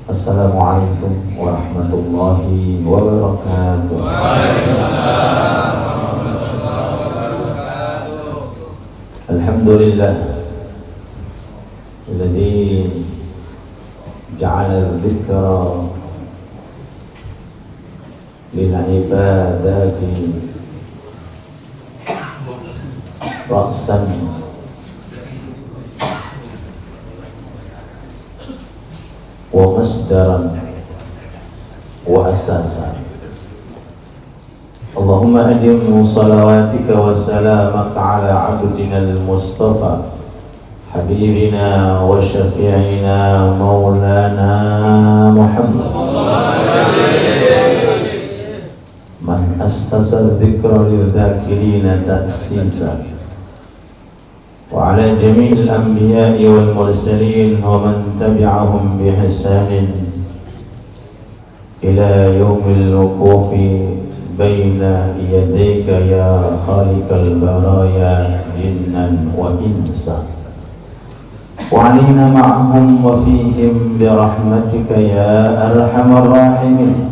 Assalamualaikum warahmatullahi wabarakatuh. Alhamdulillah alladzi ja'ala dzikra lil ibadati ra'san wa masdaran wa asasan. Allahumma adim salawatika wa salamaka ala abdina al-mustafa habibina wa syafi'ina maulana Muhammad man assasa dzikra lidh-dhakirina ta'sisa wa ala jami'il anbiya'i wal mursalin wa man tabi'ahum bi ihsanin ila yaumil wuqufi baina yadayka ya khaliqal baraya jinnan wa insa wa alina ma'ahum wa fihim bi rahmatika ya arhamar rahimin.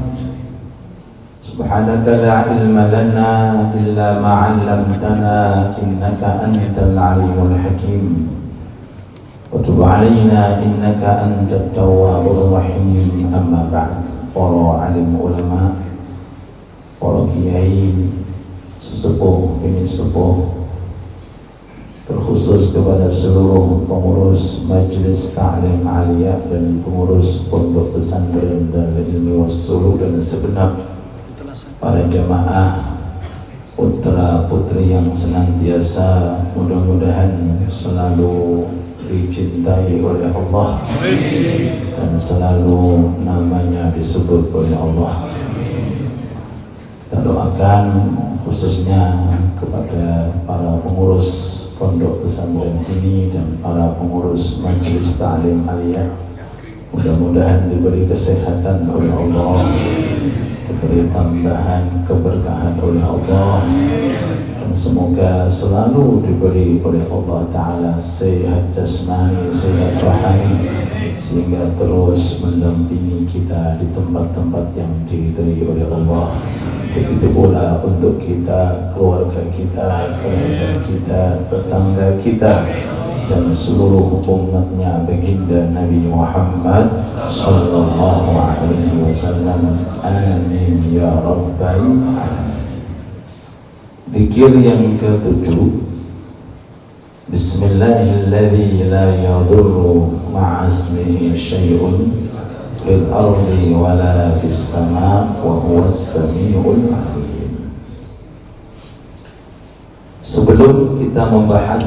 Subhanaka la ilma lana illa ma 'allamtana innaka antal alimul hakim wa tub 'alaina innaka antat tawwabur rahim. Amma ba'd. Para alim ulama, para kiai, sesepuh bini sepuh, terkhusus kepada seluruh pengurus Majelis Ta'lim Aliyah dan pengurus Pondok Pesantren Darul Ilmi Wassuluk dan segenap para jamaah putra putri yang senantiasa mudah-mudahan selalu dicintai oleh Allah dan selalu namanya disebut oleh Allah. Kita doakan khususnya kepada para pengurus pondok pesantren ini dan para pengurus Majelis Ta'lim Aliyah, mudah-mudahan diberi kesehatan oleh Allah, diberi tambahan keberkahan oleh Allah, dan semoga selalu diberi oleh Allah Ta'ala sehat jasmani, sehat rohani, sehingga terus mendampingi kita di tempat-tempat yang diridhai oleh Allah. Begitu pula untuk kita, keluarga kita, kerabat kita, tetangga kita, dan seluruh umatnya baginda Nabi Muhammad sallallahu alaihi wasallam. Amin ya rabbal alamin. Dzikir yang ke-7. Bismillahilladzi la yadurru ma'asmihi syai'un fil ardi wala fis sama' wa huwas samiul alim. Sebelum kita membahas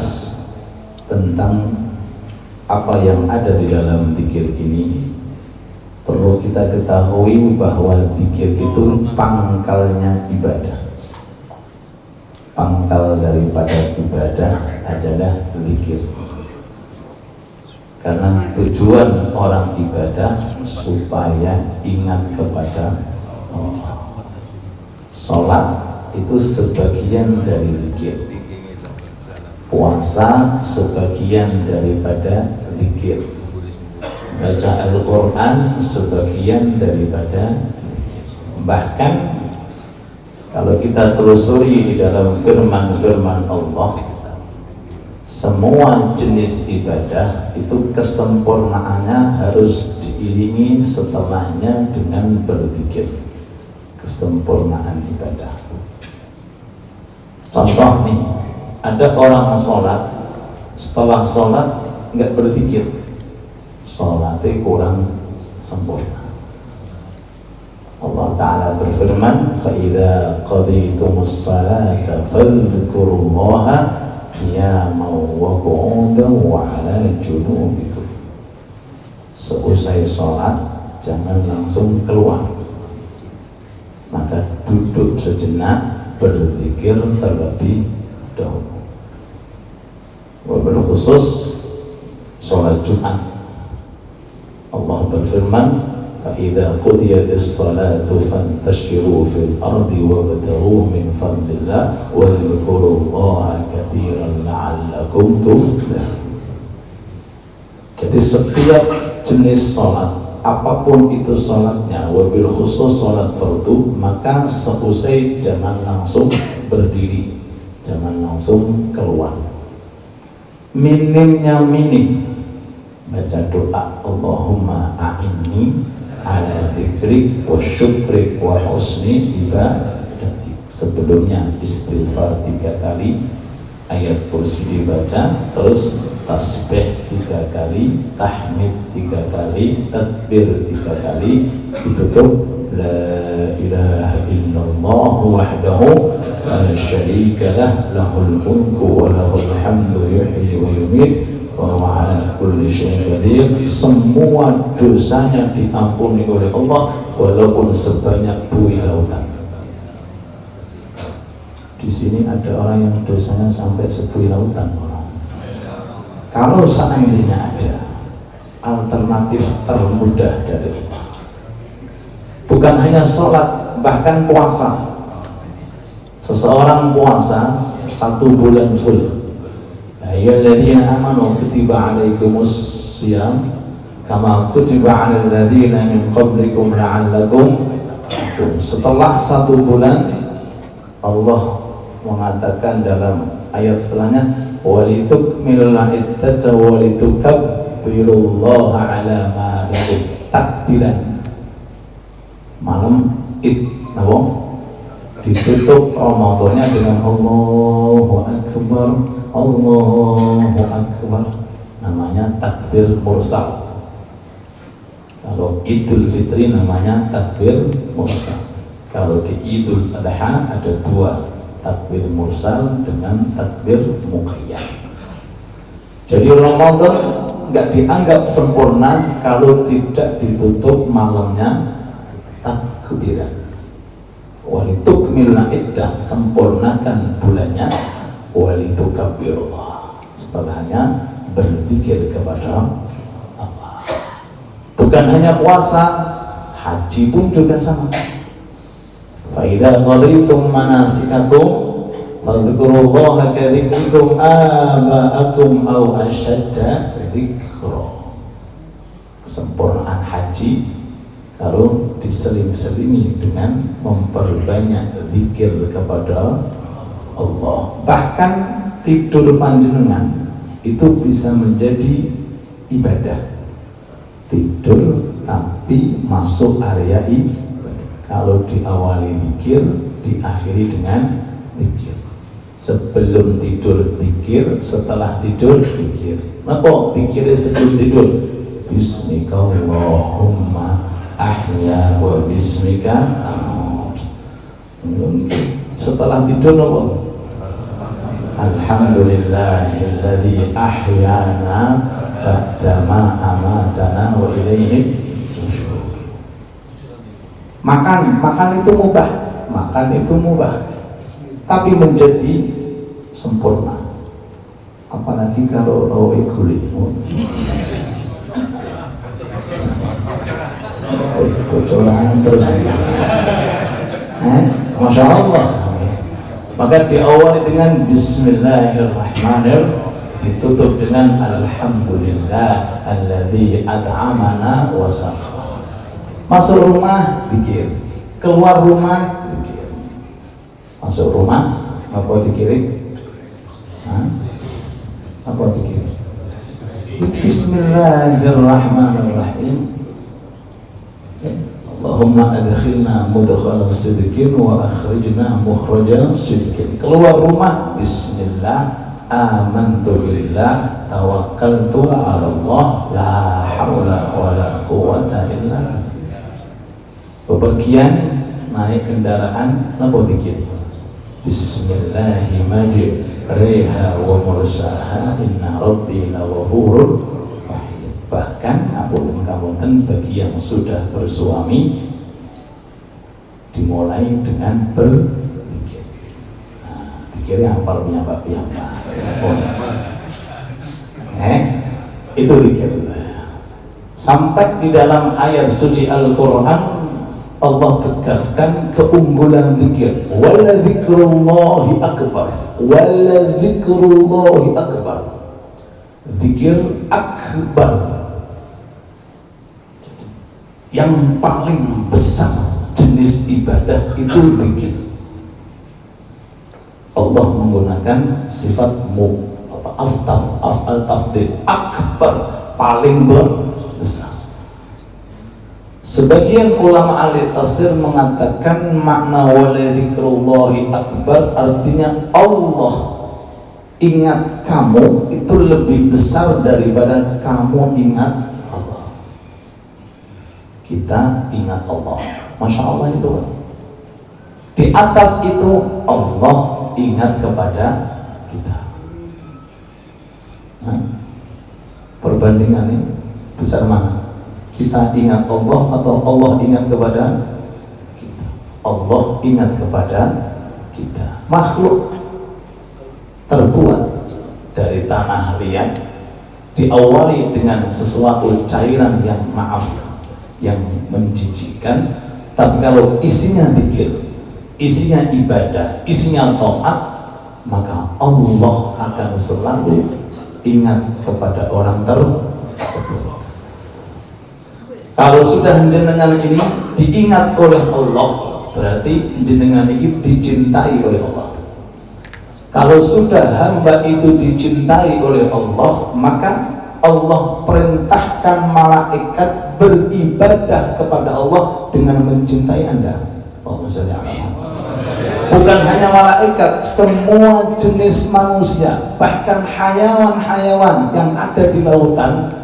tentang apa yang ada di dalam dzikir ini, perlu kita ketahui bahwa dzikir itu pangkalnya ibadah. Pangkal daripada ibadah adalah dzikir. Karena tujuan orang ibadah supaya ingat kepada Allah. Salat itu sebagian dari dzikir. Puasa sebagian daripada dzikir. Baca Al-Quran sebagian daripada dzikir. Bahkan kalau kita telusuri di dalam firman-firman Allah, semua jenis ibadah itu kesempurnaannya harus diiringi setelahnya dengan berzikir. Kesempurnaan ibadah. Contoh nih, ada orang sholat, setelah sholat nggak berzikir, sholatnya kurang sempurna. Allah Ta'ala berfirman, فَإِذَا قَضِيْتُمُ الصَّلَاةَ فَاذْكُرُوا اللَّهَ قِيَامًا وَقُعُودًا وَعَلَى جُنُوبِكُمْ. Seusai sholat, jangan langsung keluar, maka duduk sejenak, berzikir terlebih dahulu. Wabil khusus sholat Jumat, Allah berfirman, فَإِذَا قُضِيَتِ الصَّلَاةُ فَانْتَشِرُوا فِي الْأَرْضِ وَابْتَغُوا مِنْ فَضْلِ اللَّهِ وَاذْكُرُوا اللَّهَ كَثِيرًا لَعَلَّكُمْ تُفْلِحُونَ. Jadi setiap jenis sholat, apapun itu sholatnya, wabil khusus sholat fardu, maka seusai jangan langsung berdiri, jangan langsung keluar. Minimnya minim baca doa Allahumma a'inni ala dzikrik wa syukrik wa husni ibadatik. Sebelumnya istighfar 3 kali, ayat kursi dibaca, terus tasbih 3 kali, tahmid 3 kali, takbir 3 kali, ditutup la ilaha illallah wahdahu la syarika lah, lahul mulku wa lahul hamdu yuhyi wa yumiit wa huwa ala kulli syai'in qadir. Semua dosanya diampuni oleh Allah walaupun sebanyak buih lautan. Di sini ada orang yang dosanya sampai sebuih lautan. Kalau seandainya ada alternatif termudah dari ini, bukan hanya sholat, bahkan puasa. Seseorang puasa 1 bulan full. Ya ayyuhalladzina amanu kutiba alaikumus shiyam kama kutiba alal ladzina min qablikum la'allakum. Setelah 1 bulan, Allah mengatakan dalam ayat setelahnya, walitukmilul iddata walitukabbirullaha ala ma hadakum. Takbiran malam ditutup Ramadannya dengan Allahu Akbar, Allahu Akbar, namanya takbir mursal. Kalau Idul Fitri namanya takbir mursal. Kalau di Idul Adha ada 2, takbir mursal dengan takbir muqayyad. Jadi Ramadan nggak dianggap sempurna kalau tidak ditutup malamnya takbiran. Walitukmilna iddah, sempurnakan bulannya, walitukabbirullah, setelahnya berzikir kepada Allah. Bukan hanya puasa, haji pun juga sama. Fa'idha qadaytum manasikakum fadhkurullaha kadzikrikum aba'akum aw ashadda dzikra. Kesempurnaan haji kalau diseling-selingi dengan memperbanyak zikir kepada Allah. Bahkan tidur panjenengan itu bisa menjadi ibadah. Tidur tapi masuk area ibadah. Kalau diawali zikir, diakhiri dengan zikir. Sebelum tidur zikir, setelah tidur zikir. Napa zikirnya sebelum tidur? Bismikallahumma ahya wa bismika amut. Setelah tidur apa? Alhamdulillahilladzi ahyana ba'dama amatana wa ilaihi nusyur. Makan itu mubah, tapi menjadi sempurna. Apalagi kalau rawe guli. Bocoran terus, Masya Allah. Maka diawali dengan Bismillahirrahmanirrahim, ditutup dengan Alhamdulillah alladzi at'amana wa saqana. Masuk rumah dikir, keluar rumah dikir. Masuk rumah apa dikirim? Apa dikirim? Bismillahirrahmanirrahim. Allahumma adkhilna mudkhala sidqin wa akhrijna mukhraja sidqin. Keluar rumah bismillah, amantu billah, tawakkaltu ala Allah, la haula wa la quwwata illa billah. Bepergian naik kendaraan napa dikiri? Bismillahirrahmanirrahim wa mursaha inna rabbi laghafurur. Bahkan apunten bagi yang sudah bersuami dimulai dengan berzikir. Zikirnya hafal piyambak. Itu zikir. Sampai di dalam ayat suci Al-Quran Allah tegaskan keunggulan zikir. Wala dzikrullahi akbar. Wala dzikrullahi akbar. Zikir akbar. yang paling besar jenis ibadah itu zikir. Allah menggunakan sifat af'al tafdil, akbar, paling besar. Sebagian ulama ahli tafsir mengatakan makna waladzikrullahi akbar artinya Allah ingat kamu itu lebih besar daripada kamu ingat Allah. Kita ingat Allah, Masya Allah itu. Di atas itu Allah ingat kepada kita. Nah, perbandingan ini besar mana? Kita ingat Allah atau Allah ingat kepada kita? Allah ingat kepada kita. Makhluk terbuat dari tanah liat, diawali dengan sesuatu cairan yang yang menjijikkan, tapi kalau isinya zikir, isinya ibadah, isinya taat, maka Allah akan selalu ingat kepada orang tersebut. Kalau sudah jenengan ini diingat oleh Allah, berarti jenengan ini dicintai oleh Allah. Kalau sudah hamba itu dicintai oleh Allah, maka Allah perintahkan malaikat beribadah kepada Allah dengan mencintai Anda. Bukan hanya malaikat, semua jenis manusia, bahkan hayawan-hayawan yang ada di lautan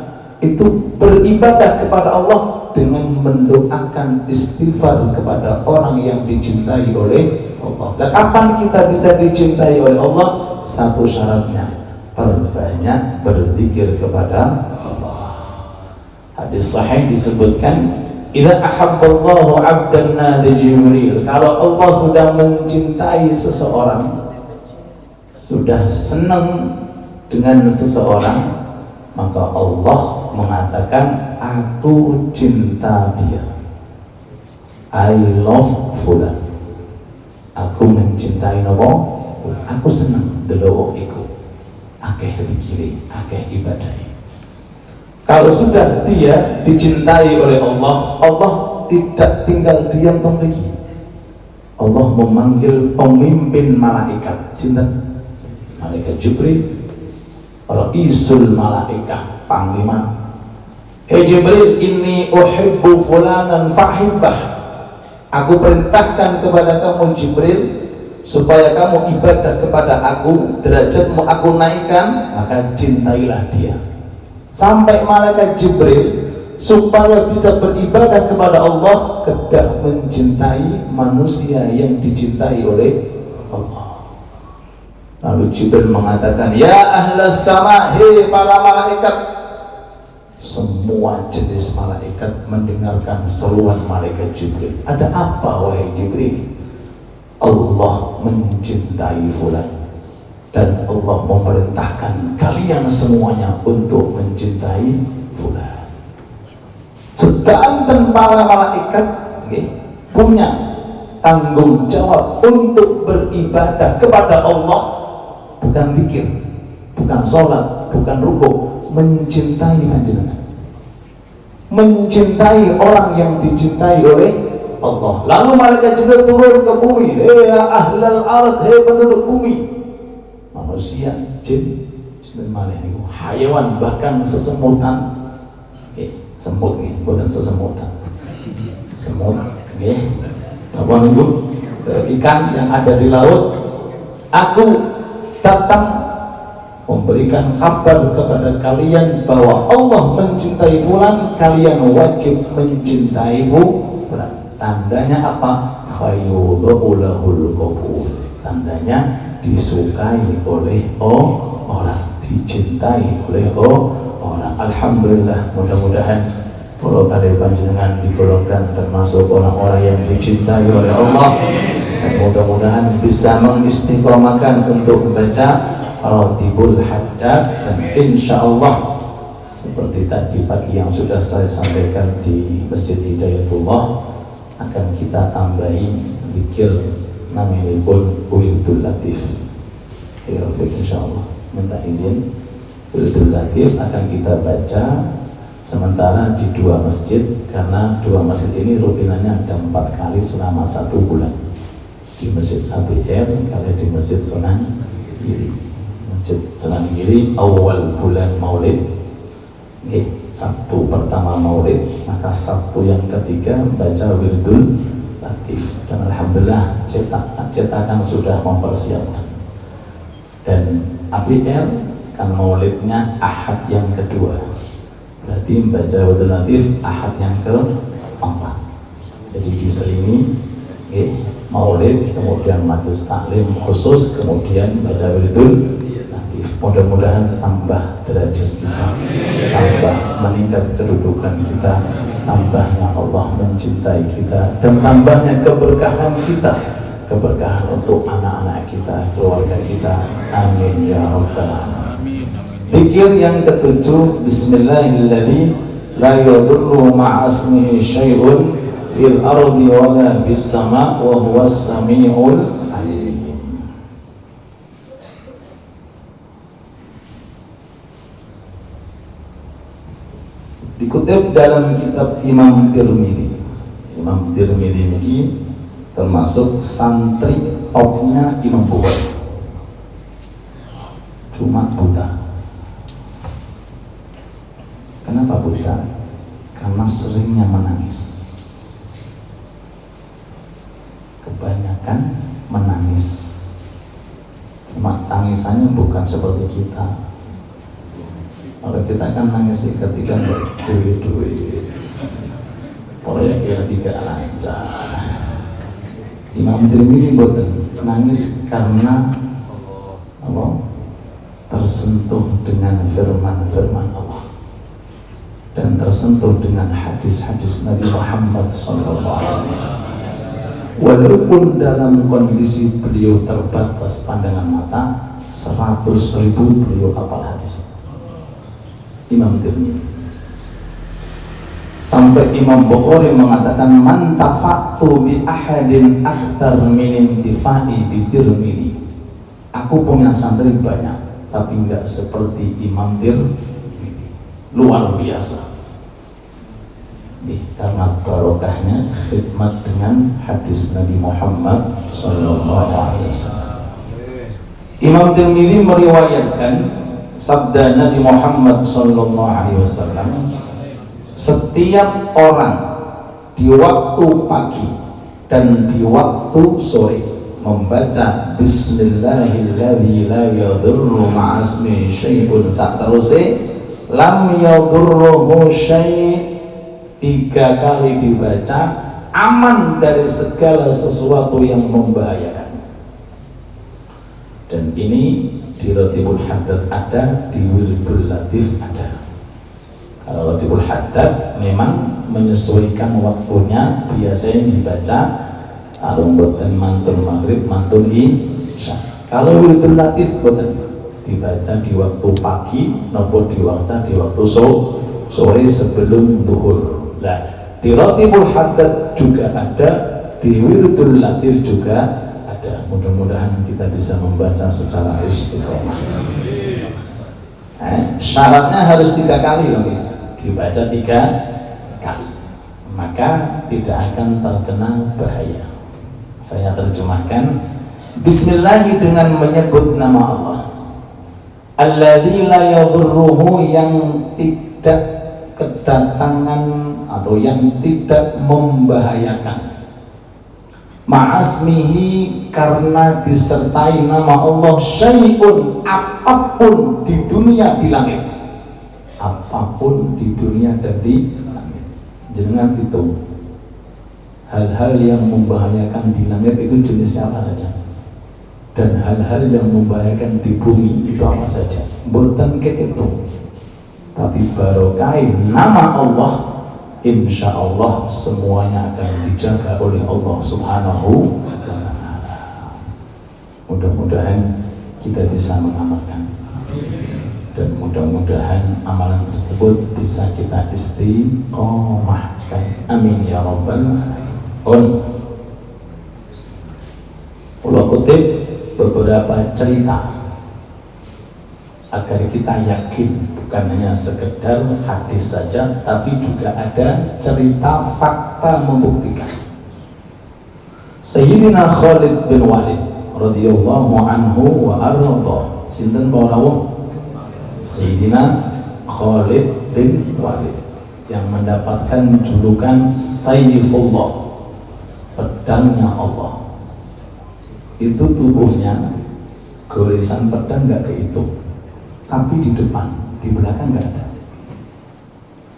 itu beribadah kepada Allah dengan mendoakan istighfar kepada orang yang dicintai oleh Allah. Dan kapan kita bisa dicintai oleh Allah? Satu syaratnya, perbanyak berzikir kepada Allah. Hadis sahih disebutkan, idza ahabballahu 'abdan nada Jibril. Kalau Allah sudah mencintai seseorang, sudah senang dengan seseorang, maka Allah mengatakan, aku cinta dia, I love fulan, aku mencintai nopo, aku senang delok iku, akeh dikiri, akeh ibadahi. Kalau sudah dia dicintai oleh Allah, Allah tidak tinggal diam lagi. Allah memanggil pemimpin malaikat, sinten? Malaikat Jibril, Raisul Malaikah, panglima. Jibril, inni uhibbu fulanan fahibbah. Aku perintahkan kepada kamu Jibril supaya kamu ibadah kepada aku, derajatmu aku naikkan, maka cintailah dia. Sampai malaikat Jibril supaya bisa beribadah kepada Allah, kedah mencintai manusia yang dicintai oleh Allah. Lalu Jibril mengatakan, ya ahlas sama, hei para malaikat. Semua jenis malaikat mendengarkan seruan malaikat Jibril. Ada apa wahai Jibril? Allah mencintai fulan dan Allah memerintahkan kalian semuanya untuk mencintai fulan. Sedanten para malaikat punya tanggung jawab untuk beribadah kepada Allah, bukan zikir, bukan sholat, bukan rukuk, mencintai panjenengan, mencintai orang yang dicintai oleh Allah. Lalu malaikat Jibril turun ke bumi, hei ahlal ard, hei penduduk bumi, manusia, jin, hayawan, bahkan sesemutan, semut, bukan sesemutan, semut, apa nunggu ikan yang ada di laut. Aku datang memberikan kabar kepada kalian bahwa Allah mencintai fulan, kalian wajib mencintai fulan. Tandanya apa? Khayudhulahul qabul. Tandanya disukai oleh orang, dicintai oleh orang. Alhamdulillah, mudah-mudahan kalau kalian panjenengan digolongkan termasuk orang-orang yang dicintai oleh Allah, dan mudah-mudahan bisa mengistiqomahkan untuk membaca Ratibul Haddad, dan insya Allah seperti tadi pagi yang sudah saya sampaikan di Masjid Hidayatullah, akan kita tambahi zikir namanya pun Wiridul Latif. Ya insya Allah minta izin Wiridul Latif akan kita baca Sementara di dua masjid, karena dua masjid ini rutinannya ada 4 kali selama 1 bulan. Di Masjid ABR, kali di Masjid Sunan Giri. Masjid Sunan Giri awal bulan Maulid, Sabtu pertama Maulid, maka Sabtu yang ketiga baca Wirdul Latif. Dan alhamdulillah cetakan sudah mempersiapkan. Dan ABR kan Maulidnya Ahad yang kedua. Berarti membaca Wirdul Latif Ahad yang keempat. Jadi diselingi Maulid, kemudian majelis taklim khusus, kemudian baca Wirdul Latif. Mudah-mudahan tambah derajat kita, tambah meningkat kedudukan kita, tambahnya Allah mencintai kita, dan tambahnya keberkahan kita, keberkahan untuk anak-anak kita, keluarga kita. Amin ya rabbal alamin. Zikir yang ketujuh, Bismillahilladzi la yadurru ma'asmihi syai'un fil ardi wala fis sama' wa huwas sami'ul alim. Dikutip dalam kitab Imam Tirmidzi. Imam Tirmidzi ini termasuk santri topnya Imam Bukhari. Cuma buta. Kenapa buta? Karena seringnya menangis. Kebanyakan menangis. Cuma tangisannya bukan seperti kita. Kalau kita kan nangis ketika duit-duit, proyeknya tidak lancar. Imam Tirmidzi boten nangis karena apa? Tersentuh dengan firman-firman Allah dan tersentuh dengan hadis-hadis Nabi Muhammad SAW. Walaupun dalam kondisi beliau terbatas pandangan mata, 100.000 beliau hafal hadis. Imam Tirmidzi. Sampai Imam Bukhari mengatakan, man tafa'tu bi ahadin akthar min intifa'i bi Tirmidzi. Aku punya santri banyak, tapi enggak seperti Imam Tirmidzi. Luar biasa. Karena barokahnya khidmat dengan hadis Nabi Muhammad SAW. Imam Tirmidzi meriwayatkan sabda Nabi Muhammad SAW, setiap orang di waktu pagi dan di waktu sore membaca Bismillahilladzi la yadurru ma'asmihi syai'un saterusé lam yadurruhu syai', 3 kali dibaca aman dari segala sesuatu yang membahayakan. Dan ini di Ratibul Haddad ada, di Wirdul Latif ada. Kalau Ratibul Haddad memang menyesuaikan waktunya, biasanya dibaca alumboten mantun maghrib, mantun isya. Kalau Wirdul Latif boten dibaca di waktu pagi maupun dibaca di waktu sore sebelum zuhur. Nah, di Ratibul Haddad juga ada, di Wirdul Latif juga ada. Mudah-mudahan kita bisa membaca secara istiqomah. Syaratnya harus 3 kali loh, dibaca 3 kali, maka tidak akan terkena bahaya. Saya terjemahkan, Bismillah dengan menyebut nama Allah, alladzi la yadurruhu, yang tidak kedatangan atau yang tidak membahayakan, ma'asmihi karena disertai nama Allah, syai'un apapun di dunia di langit, apapun di dunia dan di langit. Jangan itu hal-hal yang membahayakan di langit itu jenisnya apa saja, dan hal-hal yang membahayakan di bumi itu apa saja. Bukan kayak itu, tapi barokai nama Allah, insya Allah semuanya akan dijaga oleh Allah Subhanahu wa Ta'ala. Mudah-mudahan kita bisa mengamalkan, dan mudah-mudahan amalan tersebut bisa kita istiqomahkan. Amin ya rabbal alamin. Kalau kutip beberapa cerita, agar kita yakin bukan hanya sekedar hadis saja, tapi juga ada cerita fakta membuktikan. Sayyidina Khalid bin Walid radhiyallahu anhu wa arda, sinten bawah Sayyidina Khalid bin Walid yang mendapatkan julukan Saifullah, pedangnya Allah. Itu tubuhnya goresan pedang nggak kehitung, tapi di depan, di belakang nggak ada.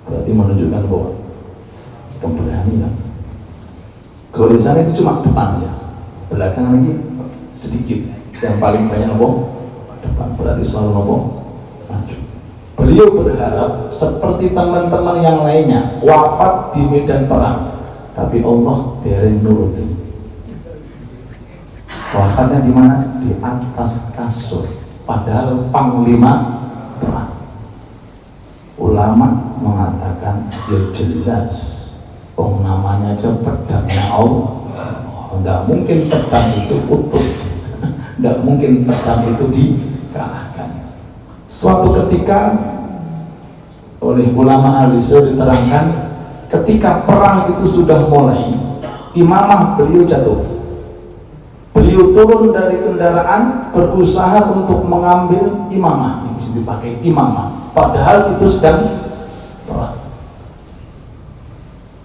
Berarti menunjukkan bahwa pemberanian. Goresan itu cuma depan aja, belakang lagi sedikit. Yang paling banyak apa? Depan. Berarti selalu apa? Maju. Beliau berharap seperti teman-teman yang lainnya wafat di medan perang, tapi Allah dereng nuruti. Wafatnya di mana? Di atas kasur. Padahal panglima perang. Ulama mengatakan ya jelas, namanya aja pedangnya Allah. Tidak mungkin pedang itu putus, tidak mungkin pedang itu dikalahkan. Suatu ketika oleh ulama ahli sirah diterangkan, ketika perang itu sudah mulai, imamah beliau jatuh. Beliau turun dari kendaraan berusaha untuk mengambil imamah. Ini dipakai imamah, padahal itu sedang perang.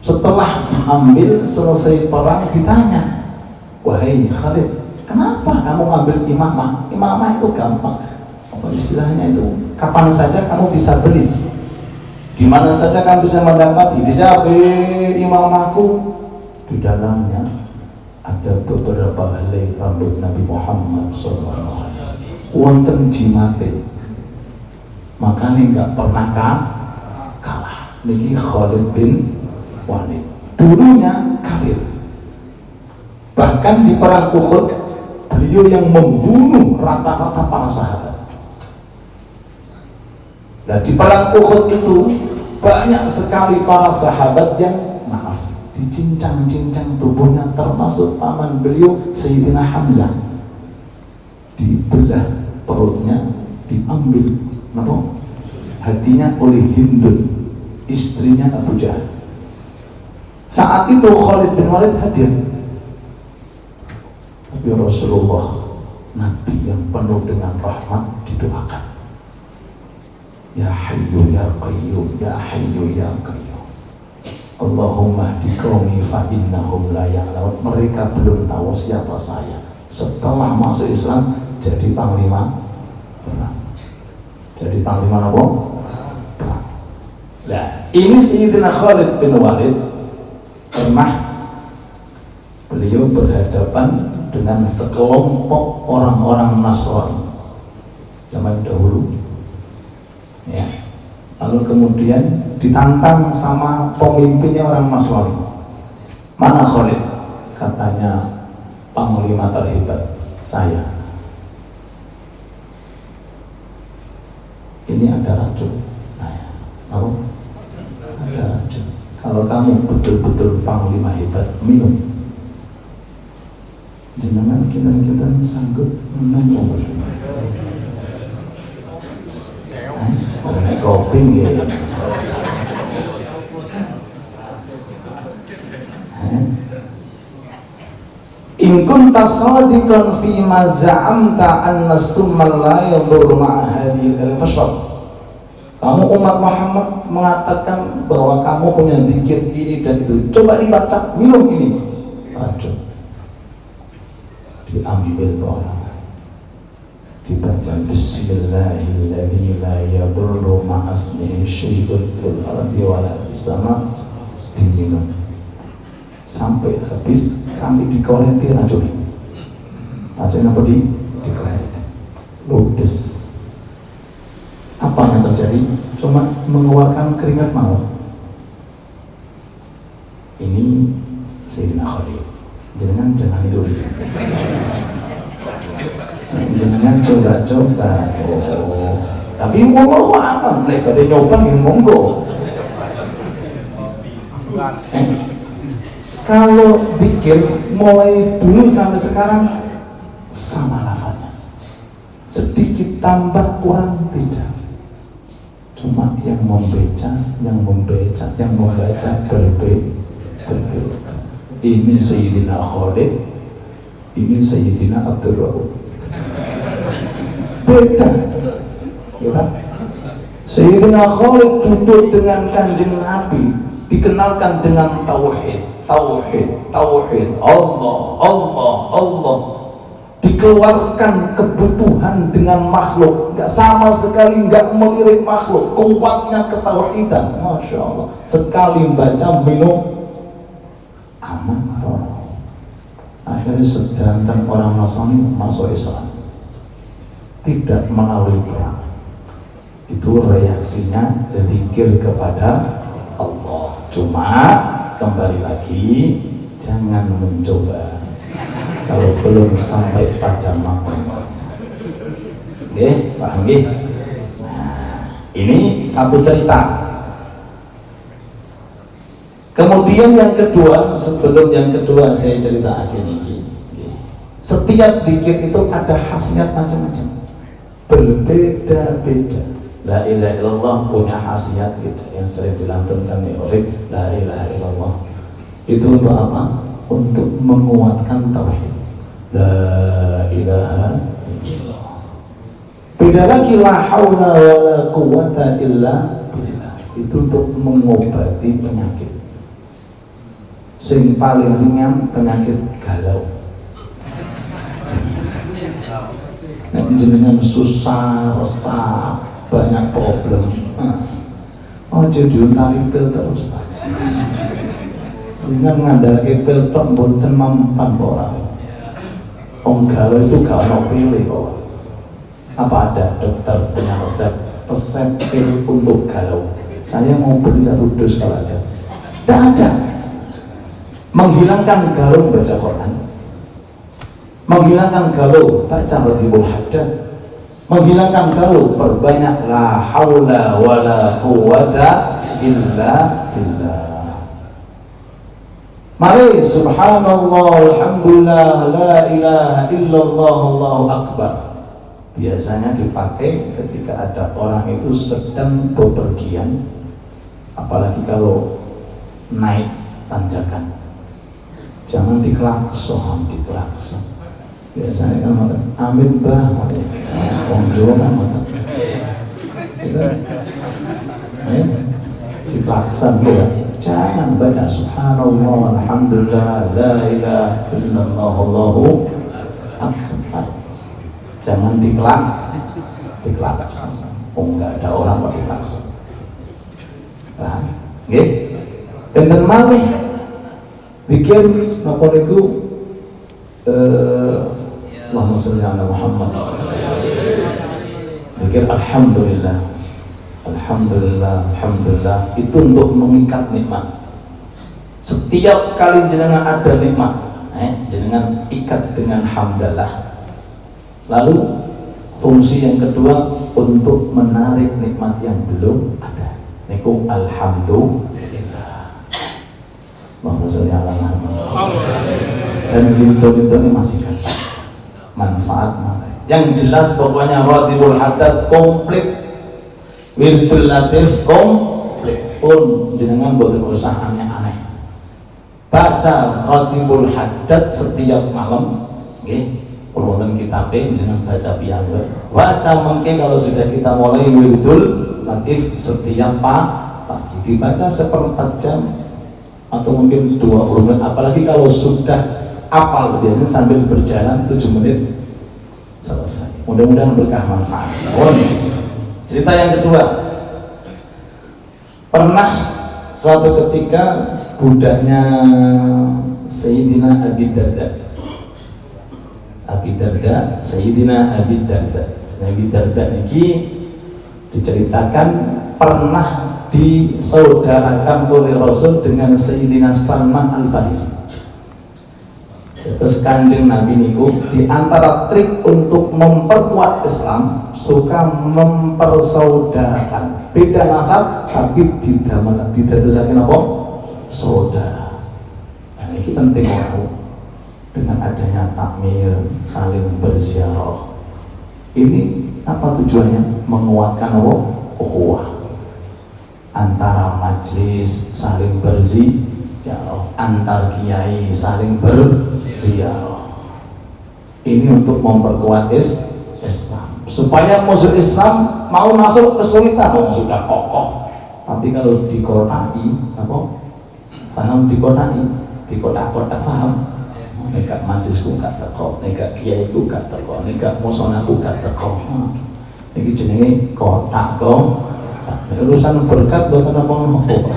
Setelah diambil selesai perang, ditanya, wahai Khalid, kenapa kamu ngambil imamah? Imamah itu gampang, apa istilahnya itu, kapan saja kamu bisa beli, di mana saja kamu bisa mendapati. Dijawab, imamahku di dalamnya ada beberapa helai rambut Nabi Muhammad SAW, wonten jimate, makanya nggak pernah kalah. Niki Khalid bin Walid, dulunya kafir, bahkan di perang Uhud beliau yang membunuh rata-rata para sahabat. Nah, di perang Uhud itu banyak sekali para sahabat yang dicincang-cincang tubuhnya, termasuk paman beliau Sayyidina Hamzah, dibelah perutnya, diambil hatinya oleh Hindun, istrinya Abu Jahal. Saat itu Khalid bin Walid hadir, tapi Rasulullah, Nabi yang penuh dengan rahmat, didoakan, ya Hayyu ya Qayyum, ya Hayyu ya Qayyum, Allahumma hdi qaumi fa innahum la ya'lamun. Mereka belum tahu siapa saya. Setelah masuk Islam jadi panglima perang. Jadi panglima apa? Perang. Nah, ini Sayyidina Khalid bin Walid pernah beliau berhadapan dengan sekelompok orang-orang Nasrani zaman dahulu. Ya. Lalu kemudian ditantang sama pemimpinnya orang Nasrani. Mana Khalid? Katanya panglima terhebat saya. Ini ada racun. Nah, ada racun. Kalau kamu betul-betul panglima hebat, minum. Jenengan kita sanggup minum. Ada kopi ya. In kunta shadiqan fi ma za'amta anna summa la yadur ma'a hadhihi al-fashrab. Kamu umat Muhammad mengatakan bahwa kamu punya zikir ini dan itu, coba dibaca, minum ini racun. Diambil orang, dibaca Bismillahilladzi la yadurru ma'asmihi syai'un fil ardi wa la fis sama', diminum sampai habis, sampai dikoleti racunnya. Racunnya apa? Dikoleti, ludes. Apa yang terjadi? Cuma mengeluarkan keringat maut. Ini Sayyidina Khalid. Jangan hidup. Jangan coba-coba. Tapi wallahu a'lam, lek pada nyoba nggih monggo. Kalau pikir mulai dulu sampai sekarang sama lafaznya, sedikit tambah kurang tidak, cuma yang membaca berbeda. Ini Sayyidina Khalid, ini Sayyidina Abdul Rauf, beda ya. Sayyidina Khalid duduk dengan Kanjeng Nabi, dikenalkan dengan tauhid, Allah, dikeluarkan kebutuhan dengan makhluk, nggak sama sekali, nggak melirik makhluk, kuatnya ketauhidan, masya Allah. Sekali baca minum aman. Akhirnya sedanten orang Nasrani masuk Islam, tidak melalui perang. Itu reaksinya zikir kepada Allah. Cuma kembali lagi, jangan mencoba kalau belum sampai pada makom. Oke, paham nggih? Nah, ini satu cerita. Kemudian yang kedua, sebelum yang kedua saya cerita ini. Setiap zikir itu ada khasiat macam-macam, berbeda-beda. La ilaha illallah punya khasiat gitu, yang sering dilantunkan nih Rafiq. La ilaha illallah itu untuk apa? Untuk menguatkan tauhid. La ilaha illallah. Beda lagi la haula wala quwata illa billah, itu untuk mengobati penyakit. Sing paling ringan penyakit galau. Nek jenengan susah, resah, banyak problem, ojo diuntali pil terus Pak. Jangan ngandalke pil tok mboten mampan ora. Wong galau itu gak ono pilih kok. Apa ada dokter punya resep pil untuk galau? Saya mau beli 1 dus kalau ada. Tidak ada. Menghilangkan galau baca Quran, menghilangkan galau baca Ratibul Haddad, menghilangkan galau perbanyak la haula wala quwata illa billah. Mari subhanallah alhamdulillah la ilaha illallah Allahu akbar. Biasanya dipakai ketika ada orang itu sedang bepergian, apalagi kalau naik tanjakan. Jangan diklakson. Biasanya kan ngoten, amin bah, wong Jawa kan ngoten. Kita diklakson ya. Jangan baca subhanallah alhamdulillah la ilaha illallah Allahu akbar. Jangan diklakson. Enggak ada orang kok diklakson. Paham? Nggih? Enten malih zikir napa niku Allahumma sholli ala Muhammad. Zikir alhamdulillah itu untuk mengikat nikmat. Setiap kali jenengan ada nikmat, jenengan ikat dengan hamdalah. Lalu fungsi yang kedua untuk menarik nikmat yang belum ada. Niku alhamdulillah. Allahumma sholli ala Muhammad. Dan pintu-pintu ini masih kan manfaat mana? Yang jelas pokoknya Ratibul Haddad komplit, Wirdul Latif komplit. Pun jenengan boten usah aneh-aneh. Baca Ratibul Haddad setiap malam, nggih. Wonten kitabe jenengan baca piyambak. Baca mengke kalau sudah kita mulai Wirdul Latif setiap pagi dibaca 1/4 jam atau mungkin 20 menit, apalagi kalau sudah apal biasanya sambil berjalan 7 menit selesai. Mudah-mudahan berkah manfaat. Cerita yang kedua, pernah suatu ketika budaknya Sayyidina Abi Darda, Sayyidina Abi Darda niki diceritakan pernah disaudarakan oleh Rasul dengan Sayyidina Salman Al-Farisi. Terus Kanjeng Nabi niku di antara trik untuk memperkuat Islam suka mempersaudarakan beda nasab tapi didadasaken apa? Saudara. Nah, ini penting orang dengan adanya takmir, saling berziarah. Ini apa tujuannya? Menguatkan apa? Ukhuwah antara majlis saling berziarah, antar kiai saling berziarah. Ini untuk memperkuat Islam, supaya musuh Islam mau masuk kesulitan. Sudah kokoh, tapi kalau dikotai apa? Paham dikotai, dikotak-kotak paham? Nek majlisku gak teko, nek kiaiku gak teko, nek musonaku gak teko. Niki jenenge kotak kok. Urusan berkat buatan apa-apa.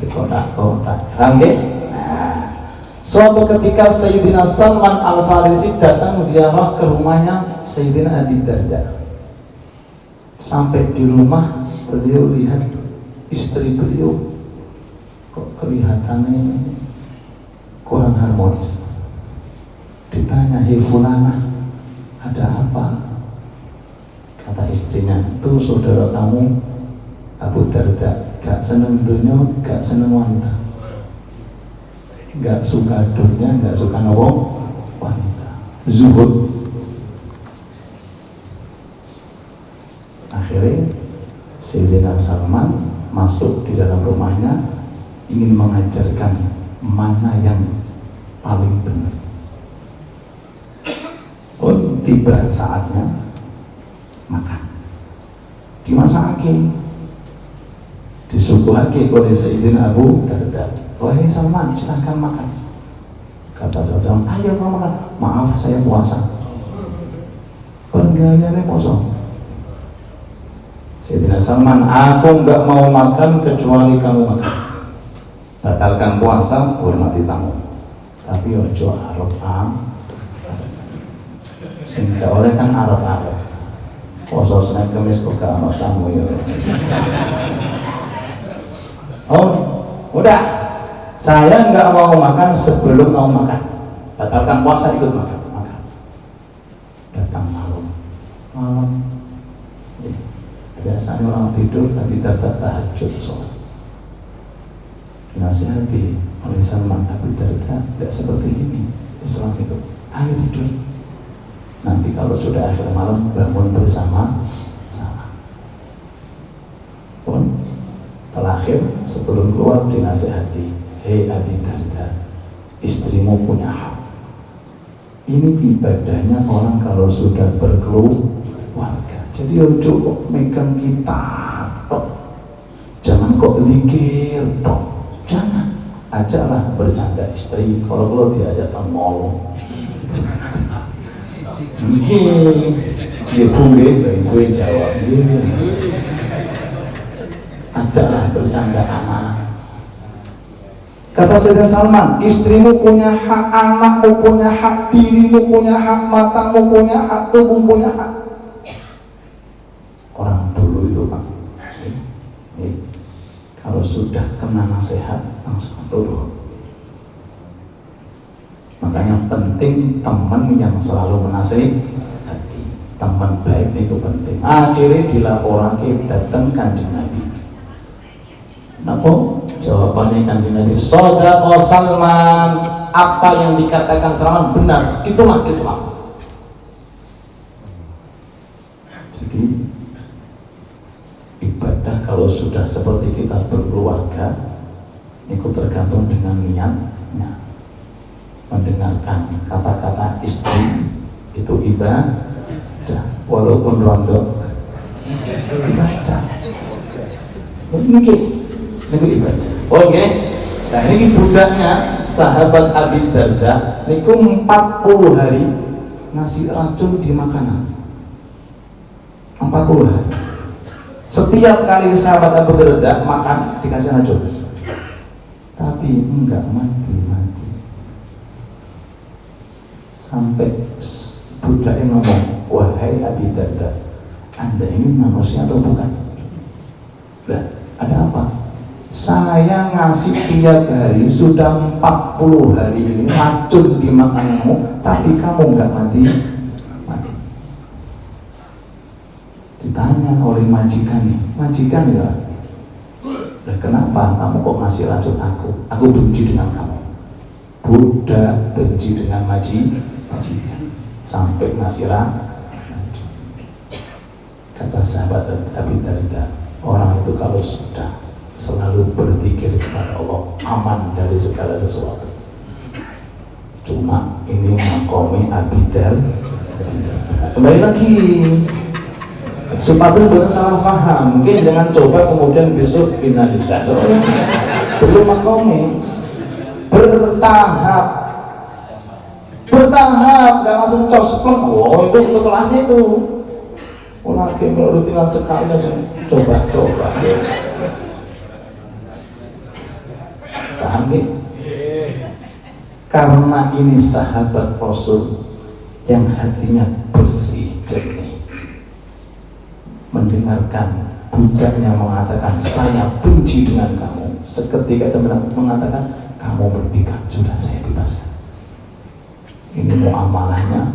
Kotak-kotak. Nggih. Nah, suatu ketika Sayyidina Salman Al-Farisi datang ziarah ke rumahnya Sayyidina Abi Darda. Sampai di rumah beliau lihat istri beliau kok kelihatannya kurang harmonis. Ditanya, "Hei fulana, ada apa?" Kata istrinya, "Tuh saudara kamu Abu Darda gak seneng dunia, gak seneng wanita, gak suka dunia, gak suka wanita, zuhud." Akhirnya Sayyidina Salman masuk di dalam rumahnya, ingin mengajarkan mana yang paling benar. Oh, tiba saatnya makan, dimasaki, disuguhake oleh Sayyidina Abu Darda. "Wahai Salman, silahkan makan." Kata Salman, "Ayo kamu makan." "Maaf, saya puasa." "Penggaliannya poso." Sayyidina Salman, "Aku nggak mau makan kecuali kamu makan. Batalkan puasa, hormati tamu. Tapi ojo Arab sehingga oleh kan Arab. Poso Senin Kamis kok gak ono tamu ya." "Oh, udah. Saya nggak mau makan sebelum mau makan. Batalkan puasa, ikut makan." Datang malam. Biasanya orang tidur tapi tetap tahajud sholat. Dinasihati oleh Salman Abu Darda, tidak seperti ini Islam itu. Ayo tidur. Nanti kalau sudah akhir malam bangun bersama-sama. Pun terakhir sebelum keluar dinasihati, "Hei Abi Darda, istrimu punya hak. Ini ibadahnya orang kalau sudah berkeluarga. Jadi ojo kok megang kitab tok. Jangan kok zikir tok. Jangan. Ajaklah bercanda istri. Kalau diajak ke mall. Mungkin dia gue jawab gini. Ajaklah bercanda anak. Kata Sayyidina Salman, istrimu punya hak, anakmu punya hak, dirimu punya hak, matamu punya hak, tubuhmu punya hak. Orang dulu itu Pak, kalau sudah kena nasihat langsung turun. Makanya penting teman yang selalu menasihati, teman baik itu penting. Akhirnya dilaporkan datang Kanjeng Nabi. Napa? Jawabannya Kanjeng Nabi, "Shadaqa Salman." Apa yang dikatakan Salman benar, itulah Islam. Jadi ibadah kalau sudah seperti kita berkeluarga, itu tergantung dengan niatnya. Mendengarkan kata-kata istri itu ibadah, walaupun rondo ibadah. Ini ibadah. Oke. Nah ini budaknya sahabat Abi Darda niku 40 hari ngasih racun di makanan. 40 hari. Setiap kali sahabat Abu Darda makan dikasih racun. Tapi enggak mati. Sampai budaknya ngomong, "Wahai Abi Darda, Anda ini manusia atau bukan?" Lah, ada apa? Saya ngasih tiap hari sudah 40 hari ini racun di makananmu, tapi kamu nggak mati. Ditanya oleh majikan ya, "Lah kenapa kamu kok ngasih racun aku? Aku benci dengan kamu." Budak benci dengan majikan sampai ngasih racun. Kata sahabat Abi Darda, orang itu kalau sudah selalu berzikir kepada Allah aman dari segala sesuatu. Cuma ini makomi Abi Darda. Kembali lagi supaya bukan salah paham, mungkin jangan coba kemudian besok innalillah. Belum makomi, bertahap, gak langsung cospleng. Oh itu untuk kelasnya itu. Lagi rutinan sekali langsung coba. Paham gak? Karena ini sahabat Rasul yang hatinya bersih jernih, mendengarkan budaknya mengatakan saya benci dengan kamu, seketika dia mengatakan kamu merdeka, sudah saya bebaskan. Ini muamalahnya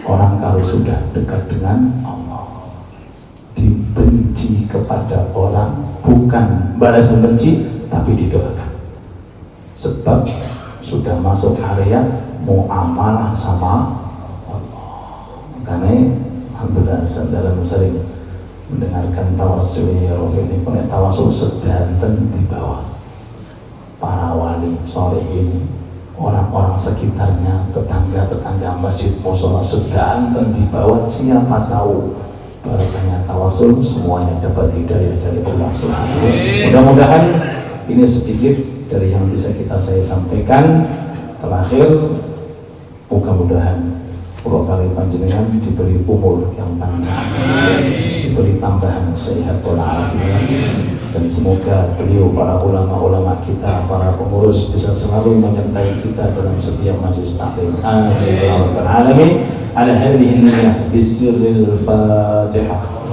orang kalau sudah dekat dengan Allah, dibenci kepada orang bukan balas membenci tapi didoakan, sebab sudah masuk area muamalah sama Allah. Makanya alhamdulillah dalam sering mendengarkan tawasul ya Rasul ini, punya tawasul sedanten di bawah para wali sholihin, orang-orang sekitarnya, tetangga masjid musola sedanten di bawah. Siapa tahu barakahnya tawasul semuanya dapat hidayah dari Allah Subhanahu wa ta'ala. Mudah-mudahan ini sedikit dari yang bisa saya sampaikan. Terakhir, mudah-mudahan pulau kali panjenengan diberi umur yang panjang, diberi tambahan sehat walafiat, dan semoga beliau, para ulama-ulama kita, para pengurus bisa selalu menyertai kita dalam setiap majelis taklim. Amin ya rabbal alamin. Ala hadhihi niyyah bisirril Fatihah.